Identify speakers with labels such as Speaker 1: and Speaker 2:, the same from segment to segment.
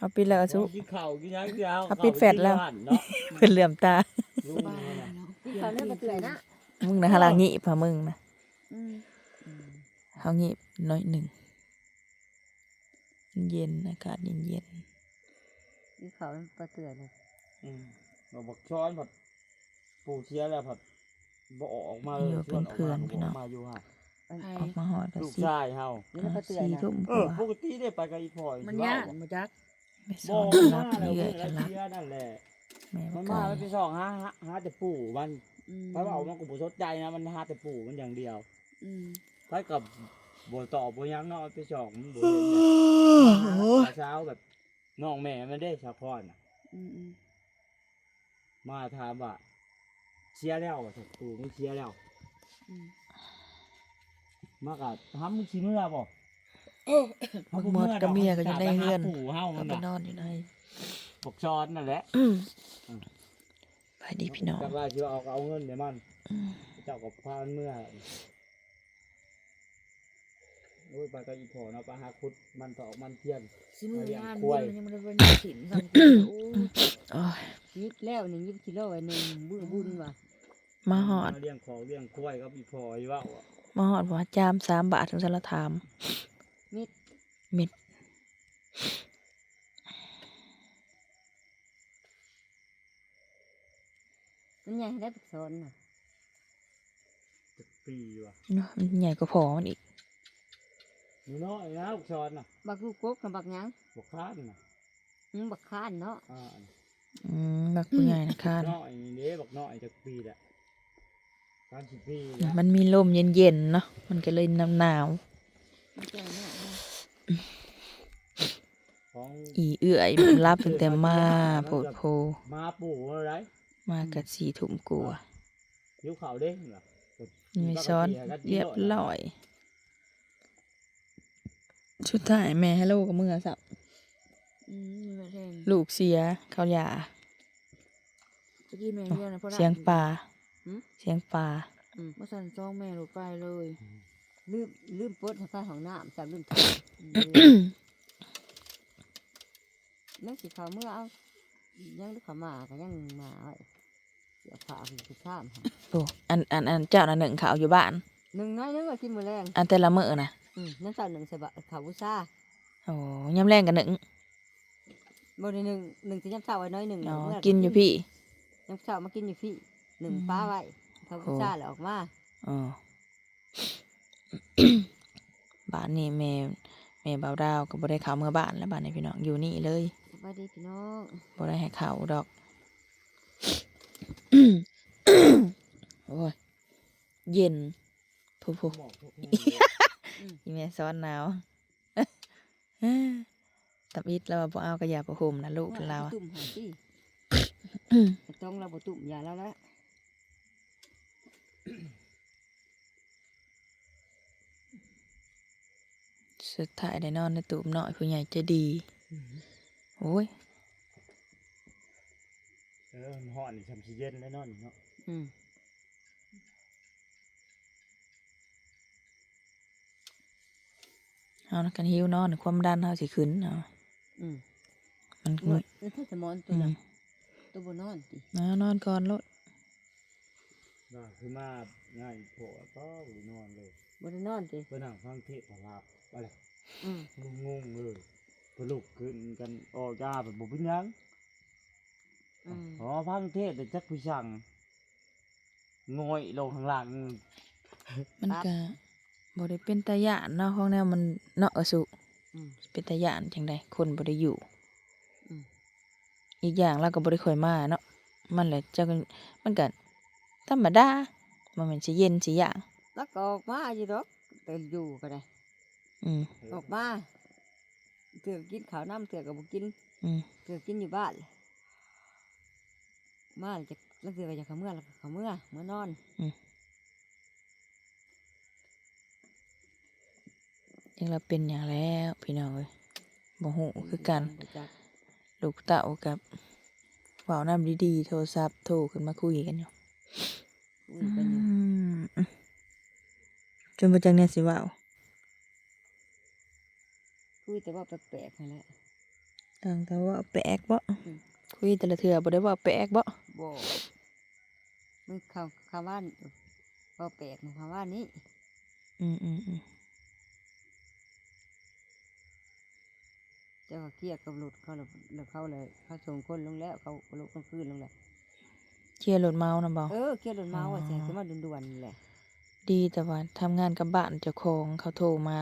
Speaker 1: เอาปิดแล้วก็สุ
Speaker 2: กินข้าวกินหยังเดียว
Speaker 1: เอาปิดแฟลชแล้ว
Speaker 2: เนาะ
Speaker 1: เพิ่นเหลื่อมตา
Speaker 2: ลุงนี่นะ
Speaker 3: กินข้าวเนื้อปลาเตื่อยนะ
Speaker 1: มึงนะหาลางิพะมึงนะ
Speaker 3: อืม
Speaker 1: เฮางิน้อยหนึ่งเย็นอากาศเย็น
Speaker 3: กินข้าวเนื้อปลาเตื่อยเลย
Speaker 2: เราบอกช้อนผัดปูเชียแล้วผัดบ่ออกมาเลย
Speaker 1: อยู่เป็นเพื่อนพี่น้อง
Speaker 2: มาอยู่ฮะ
Speaker 1: ๆออกมาฮอดก็
Speaker 2: ลูก
Speaker 1: สิ
Speaker 2: ชายเฮา
Speaker 3: เนื้อปลาเตื่อย
Speaker 1: สี่
Speaker 3: นะ
Speaker 1: ทุ่มก
Speaker 2: ป
Speaker 1: ว่าก
Speaker 2: ติได้ไปกับอีพ่อย
Speaker 3: มันยากมาจัก
Speaker 1: ไม่ส
Speaker 2: บ่
Speaker 1: อน
Speaker 2: มา
Speaker 1: รับ
Speaker 2: แล้ว
Speaker 1: นี่
Speaker 2: เรื่
Speaker 1: เอ้
Speaker 2: อย ง
Speaker 1: ก็รับ
Speaker 2: เชียนั่นแหละ
Speaker 1: แม่
Speaker 2: มั
Speaker 1: บ่
Speaker 2: น
Speaker 1: ไกล
Speaker 2: มาไปสองหาแต่ปู่มัน
Speaker 3: อืม
Speaker 2: ไปว่ามันก็บ่สนใจนะมันหาแต่ปู่มันอย่างเดียว
Speaker 3: อืม
Speaker 2: ไปกับบ่ตอบบ่หยังเนาะไปสองมันบ่เห็นเนี่ยเช้าแบบน้องแม่มันได้สะพอนน่ะ
Speaker 3: อืมอืม
Speaker 2: มาถามว่าเชียร์แล้วว่าสักปู่ไม่เชียร์แล้ว
Speaker 3: อืม
Speaker 2: มากะทำมึงสิเมื่อบ่
Speaker 1: บักหมดกับเมียก็อยู่ในเรือน
Speaker 2: ปู่เฮา
Speaker 1: ก็
Speaker 2: มัน
Speaker 1: ไป
Speaker 2: น่ะ
Speaker 1: นอนอยู่ใน
Speaker 2: ปกช้อนนั่นแหละ
Speaker 1: ไปดีพี่น้อง
Speaker 2: จักว่าสิเอาเงินเดี๋ยวมันเจ้าก็พามันเมื่อโอ้ยไปกับอีพ่อเนาะไปหาขุดมันตอกมันเทียน
Speaker 3: สิมืองาน
Speaker 2: ควาย
Speaker 3: มันยังไม่ได้เป็นถิ่นสั่งกินโอ้ย
Speaker 1: โอ้ย
Speaker 3: คิดแล้วนี่20 กิโลไว้หนึ่งบุญว่ะ
Speaker 1: มาฮอด
Speaker 2: เลี้ยงของเลี้ยงควายกับอีพ่ออีเว้าอะ
Speaker 1: มาฮอดว่าจาม3 บาทถึงสารถาม
Speaker 3: มิด
Speaker 1: มิด
Speaker 3: มันใหญ่ได้ปักซอนน่ะ
Speaker 2: จักปีว่ะ
Speaker 1: เนาะมันใหญ่กว่าพอมันอีก
Speaker 2: หนูน้อยนะปกช้อนน่ะ
Speaker 3: บักลูกกบกับบักหยัง
Speaker 2: บ่ค้านน่ะ
Speaker 3: บักข้านเนาะ
Speaker 1: บักผู้ใหญ่นะคาน
Speaker 2: น้อยนี่เด้บักน้อยจักปีแหละ30 ปีแล้ว
Speaker 1: มันมีลมเย็นๆเนาะมันก็เลยหนาว
Speaker 3: มันแก่เนาะ
Speaker 2: ของ
Speaker 1: อีเอื้อยมันรับตั้งแต่มาโพดโพ
Speaker 2: มาปู่อะไร
Speaker 1: มากั4 ทุ่มกว่า
Speaker 2: หิวข้าวเด้งเหรอ
Speaker 1: มีซ้อนเรียบร้อยชุดท้ายแม่ฮัลโหลกับมือสับ
Speaker 3: นี่มาแทน
Speaker 1: ลูกเสียเขาหย่า
Speaker 3: ตะกี้แม่เรียกนะเพราะ
Speaker 1: เสียงปลา
Speaker 3: หืม
Speaker 1: เสียงปลา
Speaker 3: มาสั่นซองแม่หลุดไปเลยลืมปลดผ้าของน้ำจับลืมถังนั่งสีขาวเมื่อเอายังลูกขามาก็ยังมาไว้เดี๋ยวผ่าคือข้ามค่ะ
Speaker 1: โอ้อันเจ้าน่ะหนึ่งเขาอยู่บ้าน
Speaker 3: หนึ่งน้อยนึงก็กินมื้อแรง
Speaker 1: อันแต่ละมื้อน่ะ
Speaker 3: นั่นสั่นหนึ่งใส่บะขาวบุซ่า
Speaker 1: โอ้ยามแรงกันหนึ่ง
Speaker 3: บนหนึ่งที่ยำเช้าไว้น้อยหนึ่ง
Speaker 1: อ๋อ
Speaker 3: เมื่
Speaker 1: กินอยู่พี่
Speaker 3: ยำเช้ามากินอยู่พี่หนึ่งป้าไว้ขาวบุซ่าแล้วออกมา
Speaker 1: อ๋อ บ้านนี้แม่บ่าวดาวก็บ่ได้เข้าเมื่อบ้านแล้วบ้านนี้พี่น้องอยู่นี่เลย
Speaker 3: สวัสดีพี่น้อง
Speaker 1: บ่ได้ให้เข้าดอก โอ้ยเย็นผู้
Speaker 2: หมอกพวกนี้
Speaker 1: อีแม่ซ้อนหนาว ตับอิดแล้วว่าบ่เอากระยาประห่มนะลูกเราอะ
Speaker 3: ตุ่มหาสิต้องเราบ่ตุ่มยาแล้วละ
Speaker 1: สุดท้ายได้นอนในตูบน้อยผู้ใหญ่ใจะดีโอ้ย
Speaker 2: มันห่อนนี่ทำสิเย็นแล้วเนอนเนาะ
Speaker 3: อืม
Speaker 1: เอานะกันหิวนอนความดันเฮาสิขึ้นเอา
Speaker 3: อืม
Speaker 1: มัน
Speaker 3: แล้วถ้าสมอนตัวน่ะตัวบนนอนติ
Speaker 1: นอนก่อนโลด
Speaker 2: ว่าคือมาง่ายโผล่ก็อยู่นอนเลย
Speaker 3: บนนอนติ
Speaker 2: ไปนั่งฟังเทศน์ลาบอะไร
Speaker 3: อืม
Speaker 2: งงเลยไปลุกขึ้นกันออกยาแบบบุบยัง
Speaker 3: อืม
Speaker 2: อ๋อฟังเทศน์แต่จักผู้สั่งงอยลงข้างล่าง
Speaker 1: มันก็บ่ได้เป็นตาย่านเนาะของแนวมันเนาะสุ
Speaker 3: อืม
Speaker 1: เป็นตาย่านจังไดคนบ่ได้อยู่
Speaker 3: อืม
Speaker 1: อีกอย่างเราก็บ่ได้ค่อยมาเนาะมันแหละเจ้าก็มันก็ธรรมดาบ่แม่นสิเย็นสิหยัง
Speaker 3: แล้วก็ออกมาอยู่ดอกแต่อยู่ก็ได้
Speaker 1: อืม
Speaker 3: ออกมาเถื่อกินข้าวน้ำเถื่อกับบุกิน
Speaker 1: อืม
Speaker 3: เถื่อกินอยู่บ้านมาจะแล้วเถื่อก็จะเขาเมื่อแล้วก็เขาเมื่อนอน
Speaker 1: ยังเราเป็นอย่างแล้วพี่น้องเอ้ยบ่ฮู้คือกัน
Speaker 3: บ่จัก
Speaker 1: ลูกเต้ากับเว้าน้ำดีๆโทรศัพท์โทรขึ้นมาคุยกันอยู่
Speaker 3: คุยกันอยู่
Speaker 1: จนบ่จักแน่สิเว้า
Speaker 3: คุยแต่ว่าแปลกๆนั่นแหละ
Speaker 1: ต่างแต่ว่าแปลกบ่คุยแต่ละเทื่อบ่ได้ว่าแปลกบ่
Speaker 3: บ่มันคำว่าบ่แปลกนะคำว่านี้
Speaker 1: อืม
Speaker 3: เจ้าก็เครียดกับหลุดเขาแล้วเขาเลยเขาส่งคนลงแล้วเขาลุกกลางคืนลงแล้ว
Speaker 1: เคลียร์รถเมานํบ่
Speaker 3: เครียดโดนเมาอ่ะใช่คือมาด่วนๆนี่แหละ
Speaker 1: ดีแต่ว่าทำงานกับบ้านเจ้าของเขาโทรมา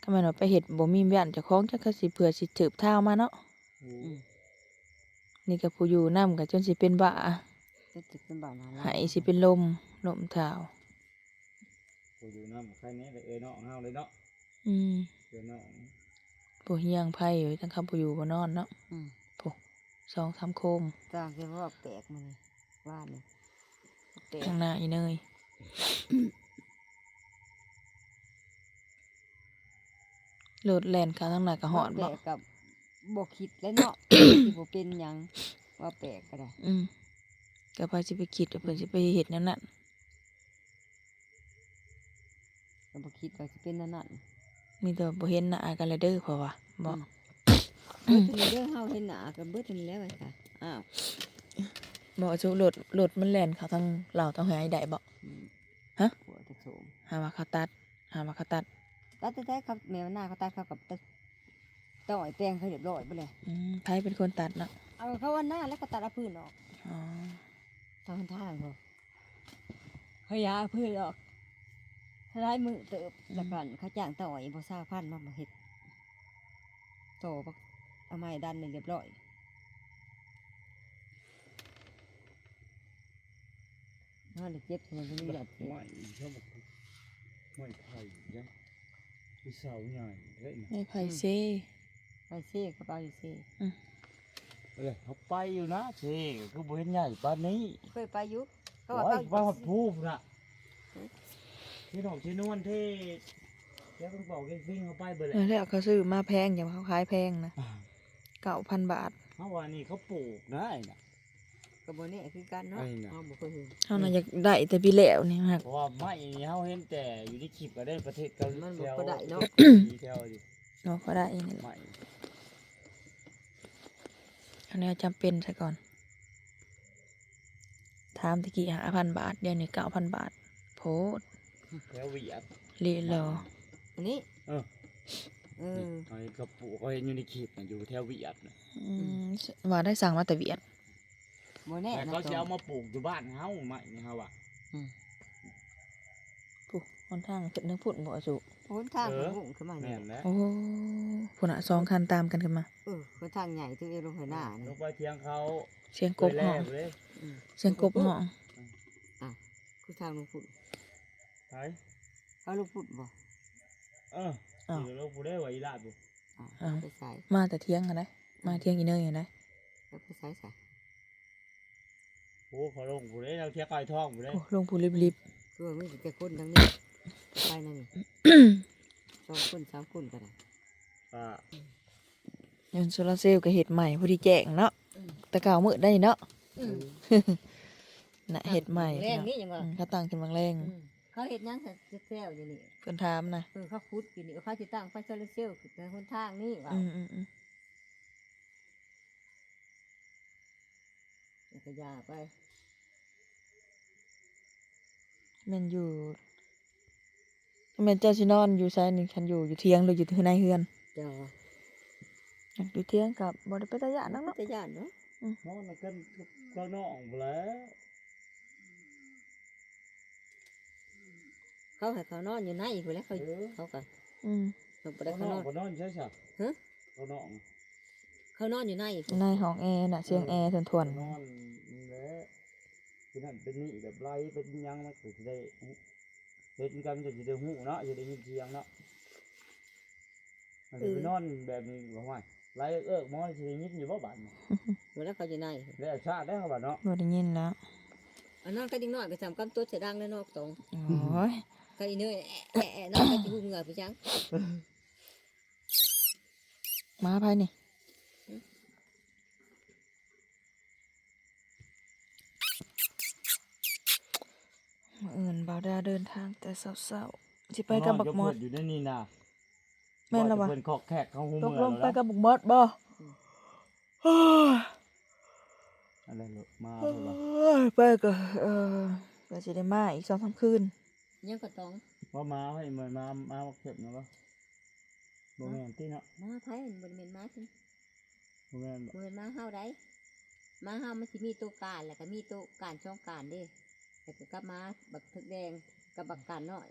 Speaker 1: ก็แม่นว่าไปเฮ็ดบ่มีบ้านเจ้าของจักก็สิเผื่อสิถืบเท้ามาเนาะ
Speaker 3: อืม
Speaker 1: นี่ก็ผู้อยู่นำก็จนสิเป็นบ้า
Speaker 3: จะจิตเป็นบ้านา
Speaker 1: หายสิเป็นลมเท้า
Speaker 2: กูอยู่น้ำใครเนี้ยเลยน้องเฮาเลยเนาะ
Speaker 1: อืม
Speaker 2: เดี๋ยวน้อง
Speaker 1: ผู้เฮียงไผอยู่ทั้งคำผู้อยู่บ่นอนเนาะ
Speaker 3: อืม
Speaker 1: 2-3 โคม
Speaker 3: ต่างกันว่าแปลกมันนี่ว่านี่แปลก
Speaker 1: ข้างหน้าอีเนยรถแล่นเข้าทางหน้าก็ฮอด
Speaker 3: แปล
Speaker 1: บ่
Speaker 3: กกับบ่คิดแล้วเนาะ ที่บ่เป็นหยังว่าแปลกก็ได้
Speaker 1: ก็พาสิไปคิดว่าเพิ่นสิไปเฮ็ดแนวนั้น
Speaker 3: ก็บ่คิดว่าสิเป็นนั่นนั่น
Speaker 1: มีแต่บ่เห็นหน้ากันเลยเด้อเพราะว่าบ่
Speaker 3: เบิดนี่เด้อเฮาเห็นหน้าก็เบิดนี่แล้วว่าค่ะอ้าว
Speaker 1: บ่จุรถมันแล่นเข้าทางลาวทางหายได้บ่
Speaker 3: อืม
Speaker 1: ฮะ
Speaker 3: หัวจะโสม
Speaker 1: หาว่าเขาตัด
Speaker 3: ตัดแต่เขาแมวหน้าเขาตัดเขากับต่อยแปลงเขาเรียบร้อยไปเลย
Speaker 1: ไผเป็นคนตัดเนาะ
Speaker 3: เอาเขาวันหน้าแล้วก็ตัดเอาพื้นออก
Speaker 1: อ๋อ
Speaker 3: ทางเขาเขายาเอาพื้นออกท้ายมือเติบแล้วกันเขาจ้างต่อยบ่20,000มาเฮ็ดต่อบักเอาไม้ดันนี่เรียบร้อยนั่นเจ็บมันก็มีหยัด
Speaker 2: ไม่ชอบไม่ไผ่ยังคือเสาใหญ่เลยนะ
Speaker 1: ไม่ไผเซ
Speaker 3: ไปเซ่กระเป๋าอยู่เซ่
Speaker 2: เขาไปอยู่นะเช่คือบ่เห็นใหญ่บ้านนี้
Speaker 3: เคยไปอยู่ก็
Speaker 2: โอ้
Speaker 3: ว่า
Speaker 2: ย
Speaker 3: เขา
Speaker 2: บ้านพูบน่ะที่น้องที่นวลที่เดี๋ยวต้องบอกเก่งวิ่งเขาไปเบิดเลย
Speaker 1: แล้วเขาซื้อมาแพงอย่างเขาขายแพงนะ 9,000 บาท
Speaker 2: เมื่อวานนี้เขาปลูกนะไอ้น่ะ
Speaker 3: กระบอกนี่คือกันเนาะ
Speaker 2: ไอ้น่ะ
Speaker 3: เอาบ่เคยเห็น
Speaker 1: เฮาน่ะอยากได้แต่ปีแล้วนี่ฮัก
Speaker 2: เพราะว่าไม้นี่เขาเห็นแต่อยู่ในคลิปก็ได้ประเทศเกาหลี
Speaker 3: มัน
Speaker 2: แถ
Speaker 3: บ่
Speaker 2: ว
Speaker 3: ก็ได้เนาะ
Speaker 2: แถวดิ
Speaker 1: เนาะก็ได้นี่แหละ
Speaker 2: ไม้
Speaker 1: อันนี้จำเป็นซะก่อนถามตะกี้5,000 บาทเดี๋ยวนี้9,000 บาทโพด
Speaker 2: แถวเวียด
Speaker 1: ลีรอ
Speaker 3: อันนี้
Speaker 2: เออ
Speaker 3: เออ
Speaker 2: เขาเห็นเขาปลูกเขาเห็นอยู่ในคลิปน่ะอยู่แถวเวียดน่ะ
Speaker 1: ว่าได้สั่งมาแต่เวียด
Speaker 3: บ่แน่
Speaker 2: แต่
Speaker 3: นะ
Speaker 2: เขาจะเอามาปลูกอยู่บ้านเฮาไม้นี่เฮาอ่ะ
Speaker 1: ผู้หนทางขึ้นทางพุ่นบ่สุ
Speaker 3: หนทางมันหุ่งขึ้นมา
Speaker 2: แม่
Speaker 3: นี่
Speaker 2: นแล้ว
Speaker 1: โอ้พุ่นน่ะ2คันตามกันขึ้นมา
Speaker 3: หนทางใหญ่ที่เอลงหัวหน้า
Speaker 2: ล
Speaker 3: นี่
Speaker 2: งไปเทียงเขา
Speaker 1: เสียงกบห้อง
Speaker 2: ไปแลเลย
Speaker 1: เสียงกบห้อง
Speaker 3: คือทางลงพุ่น
Speaker 2: ไป
Speaker 3: เขาลงพุ่นบ่
Speaker 2: เออเดี๋ยวเราพูดได้ว่าอีลาดบุ
Speaker 3: ไปใส่
Speaker 1: มาแต่เที่ยงกันได้มาเที่ยงอีเนยกันได้
Speaker 3: แล้วไปใส่ใส่
Speaker 2: โอ้เขาลงพูดได้เราเทียงไก่ทองพูดได้
Speaker 1: โอ้ลงผู้ริบ
Speaker 3: คือว่ามีแต่คนทั้งนี้ไปนั่นนี่2คน3คนก็ได้
Speaker 2: อ่า
Speaker 1: ๆยนต์โซลาร์เซลล์ก็เฮ็ดใหม่พอดีแจ้งเนาะแต่เก่ามื้อได้เนาะน่ะเฮ็ดใหม่
Speaker 3: แรงนี่ยังว่า
Speaker 1: เขาตั้งขึ้นบางแรง
Speaker 3: เขาเฮ็ดหยังจะแซวอยู่นี่
Speaker 1: เพิ่นถามนะ
Speaker 3: เขาขุดอยู่นี่เขาสิตั้งไฟโซลาร์เซลล์ขึ้นในหนทางนี่ว่า
Speaker 1: อืม
Speaker 3: ก็ยาไป
Speaker 1: แม่นอยู่แม่นเจ้าสินอนอยู่ไสนี่คันอยู่เที่ยงหรืออยู่ในเฮือน
Speaker 3: เจ้า
Speaker 1: อยู่เที่ยงกับบ่ได้ไปตะยะนัก
Speaker 3: เนาะ
Speaker 1: เนาะ
Speaker 3: แต่ย่านเนาะ
Speaker 2: นอนกันก็นอนไปแล้ว
Speaker 3: เขาให้เขานอนอยู่ในพุ่นแล้วเขาก็
Speaker 1: อืม
Speaker 3: เขาบ่ได้
Speaker 2: เขา
Speaker 3: เขา
Speaker 2: น
Speaker 3: น
Speaker 2: อ
Speaker 3: อน น
Speaker 2: ก็นอนใช่ไหม
Speaker 3: ฮะ
Speaker 2: เขานอน
Speaker 3: เขานอนอยู่ใน
Speaker 1: ในห้องแอร์น่ะเสียงแอร์ทวน
Speaker 2: เขานอนนี่แหละคือนั่นเป็นนี่แบบไรเป็นยังมันก็จะได้เฮ็ดกันจะได้หูเนาะจะได้ยินเสียงเนาะมันจะไปนอนแบบนี้บอกว่าไรมอจะได้ยินอยู่บ่บ้าน
Speaker 3: พุ่นแล้วเขาอยู่ใน
Speaker 2: ได้ชาติได้เขาบ้านเนาะ
Speaker 1: ๆบ่ได้ยินแล้ว
Speaker 3: อันนอนก็ยิ่งน้อยก็จำกำตัวเสียดังแล้วนอกตรง
Speaker 1: โอ้ย
Speaker 3: ก็อีเนยนอนก็จะหูเหงื่อไปจัง
Speaker 1: มาไผนี่มื้ออื่นบ่าวดาเดินทางแต่เช้าๆสิไปกับบักมอด
Speaker 2: อยู่ในนี่นะ
Speaker 1: แม่นแล้วบ่
Speaker 2: เพิ่นขอกแขกเขาหู
Speaker 1: ตก
Speaker 2: เมื
Speaker 1: ล
Speaker 2: อง
Speaker 1: งไป
Speaker 2: แล้ว
Speaker 1: กับบักมอดบ่
Speaker 2: อะไรลูกมาเถอะบ่
Speaker 1: ไปก็ก็สิได้มาอีก2-3คืน
Speaker 3: ยังก็ต้อง
Speaker 2: ว่ามาให้เหมือนมาเข็บนะบ่บ่แม่นติเนาะ
Speaker 3: มาไผมันบ่ได้แม่นมาสิ
Speaker 2: บ่แม่นบ่
Speaker 3: บ่แม่นมาเฮาได้มาเฮามันสิมีตัวการแล้วก็มีตัวการช่องการเด้แต่ก็กลับมาบักทึกแดงกับบักการน้อย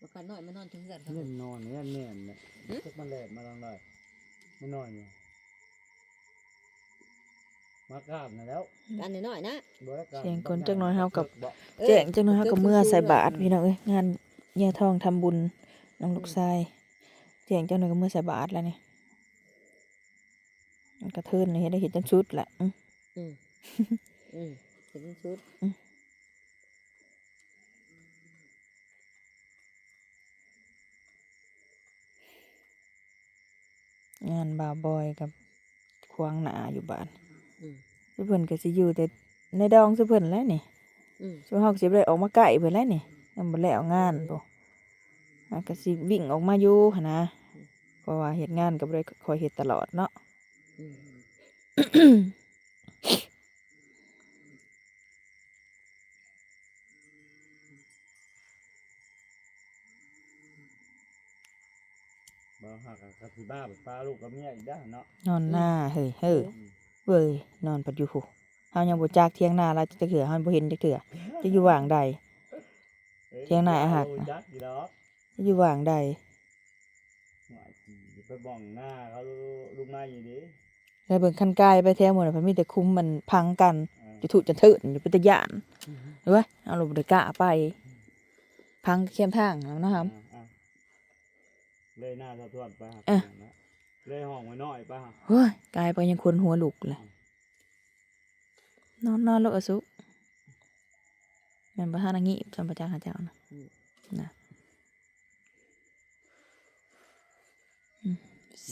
Speaker 3: บักการน้อยมันนอนถึงเฮือนเขา
Speaker 2: เล่นนอนเนี่ยแม่นเนี่ยจักมันแลดมาทางใดไม่นอนเนี่ยมากราบน่ะแล้ว
Speaker 3: การน้อยๆนะ
Speaker 2: บ่ได้กราบ
Speaker 1: เสียงคนจักหน่อยเฮากับ
Speaker 2: บ่
Speaker 1: แจ้งจังหน่อยเฮาก็เมื่อใส่บาตรพี่น้องเอ้ยงานแย่ทองทำบุญน้องลูกชายแจ้งจังหน่อยก็เมื่อใส่บาตรแล้วนี่มันกระเทินนี่เฮ็ดได้เฮ็ดจนสุดแหละ
Speaker 3: อืมเป็นชุด
Speaker 1: งานบ่าวบอยกับควางหนาอยู่บ้าน
Speaker 3: อืม
Speaker 1: ซุเพิ่นก็สิอยู่แต่ในดองซุเพิ่นแหล้วนี่
Speaker 3: อืม
Speaker 1: ซุเฮาก็สิบ่ได้ออกมาใกล้เพิ่นแหล้วนี่ยังบ่แล้วงานพุก็สิวิ่งออกมาอยู่หันนะเพราะว่าเฮ็ดงานก็บ่ได้ค่อยเฮ็ดตลอดเนาะ
Speaker 3: อืม
Speaker 2: บ่ฮักกับสิบ้าแบบป้าลูกกับเมียอีกด้านเนาะ
Speaker 1: นอนหน้าเฮ้ยเฮ้ยเว้ยนอนปัดอยู่พุเฮายังบ่จากเที่ยงนาแล้วจักเทื่อเฮาบ่เห็นจักเทื่อจะอยู่ว่างใด เที่ยงหน้าอาหัก
Speaker 2: โจักอีดอก
Speaker 1: จะอยู่ว่างใด
Speaker 2: หวายจีไปบ้องหน้าเขาลูกนายอยู่ดิ
Speaker 1: แล้วเบิ่งคันกายไปแท้หมดน่ะเพิ่นมีแต่คุมมันพังกัน
Speaker 2: อ่า
Speaker 1: จะถูกจะเถิดอยู่เป็นตะย่านเห็นไหมเอาลูกบ่ได้กล้าไป พังเข้มทางแล้วนะครับ
Speaker 2: อ่าเลยหน้าสะท้อนไปหา
Speaker 1: อ่ะ
Speaker 2: เพิ่นนะเลยห้องไว้น้อยไปหา
Speaker 1: โอ้ยกายไปยังคนหัวลุกเลยนอนแล้วอสุแม่นบ่ทันงี้จำประจักษ์หาเจ้านะนะ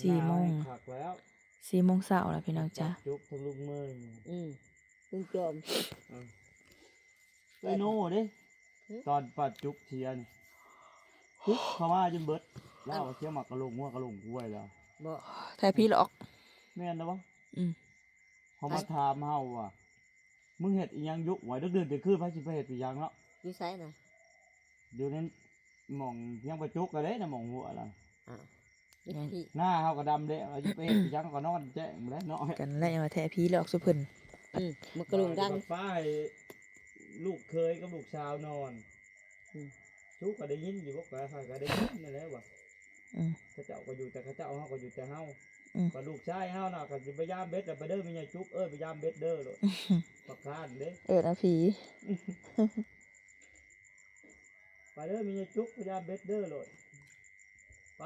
Speaker 1: 4 โมง
Speaker 2: หน้าให้คักแล้ว
Speaker 1: 4 โมงเช้าแล้วพี่น้องจ้า
Speaker 2: จุกทั้งลูกเมย
Speaker 3: อืมลุงจอม
Speaker 2: ไอ้โน่เด้ตอนปัดจุกเทียนปุ๊บเขามาจนเบิดแล้วเอาเทียมหมักกระโหลกหัวกระโหลกกล้วยแล้ว
Speaker 3: บ่
Speaker 1: แท้พี่หรอก
Speaker 2: แม่นนะวะ
Speaker 1: อืม
Speaker 2: เขามาถามเฮาว่ามึงเฮ็ดอีหยังยุกไว้เดือนไปคืนพระสิไปเฮ็ดอีหยังเนาะ
Speaker 3: อยู่ไสน่ะ
Speaker 2: เดี๋ยวนั้นหม่องเพียงประจุกก็ได้นะหม่องหัวล่ะ
Speaker 3: อ้าวอยู่ที่
Speaker 2: หน้าเฮาก็ดำเด้เอาสิไปเฮ็ดอีหยังก็นอนแจ้งแล้วเนาะ
Speaker 1: กันแล้วยังว่าแท้พี่หรอกสุเพิ่น
Speaker 3: มันกระลุงดัง
Speaker 2: ป้าให้ลูกเคยกับลูกสาวนอน
Speaker 3: อืม
Speaker 2: จุกก็ได้ยินอยู่บ่ก็ก็ได้ยินนั่นแหละว่า
Speaker 1: อืม
Speaker 2: เขาเจ้าก็อยู่แต่เขาเจ้าเฮาก็อยู่แต่เฮา
Speaker 1: อืม
Speaker 2: ว่าลูกชายเฮาน่ะก็สิพยายามเบ็ดแต่ไปเด้อมีใหญ่จุกไปยามเบ็ดเด้อโลดประคานเด้
Speaker 1: นะผี
Speaker 2: ไปเด้อมีใหญ่จุกพยายามเบ็ดเด้อโลดไป